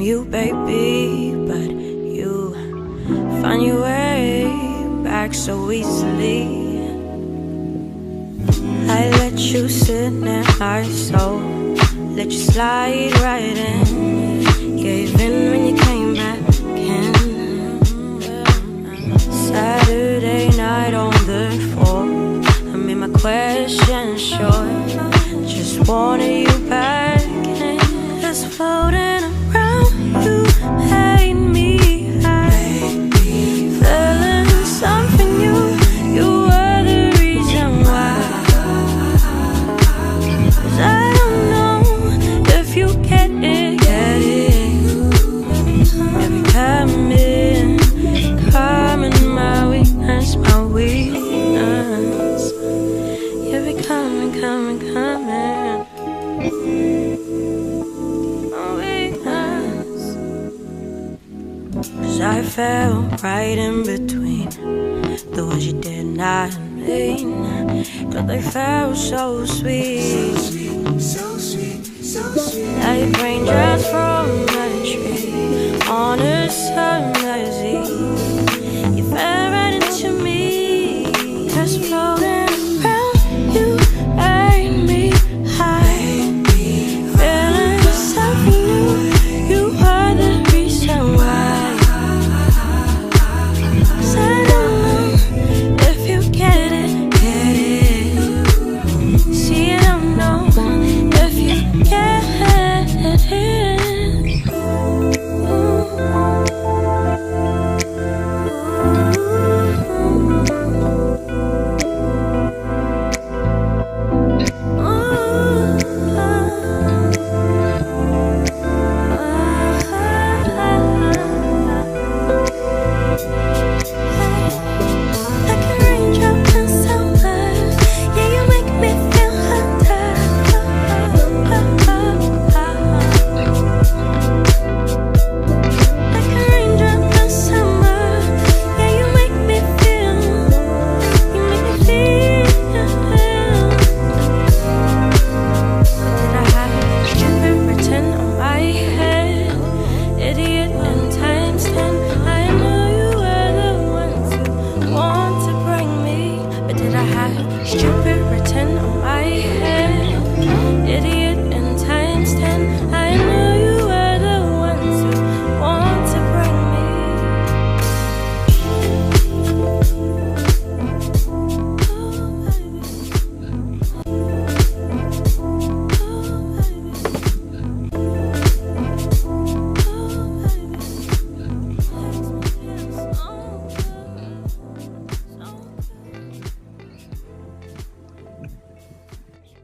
you, baby, but you find your way back so easily. I let you sit in my soul, let you slide right in, gave in when you came back in. Saturday night on the floor, I made my question short, just wanted you back in. Just floating around, you made me high, feeling something new, you were the reason why. 'Cause I don't know if you get it, every coming my weakness, my weakness. You're becoming, coming. Cause I fell right in between the words you did not mean, but they felt so sweet, like raindrops from a tree on a summer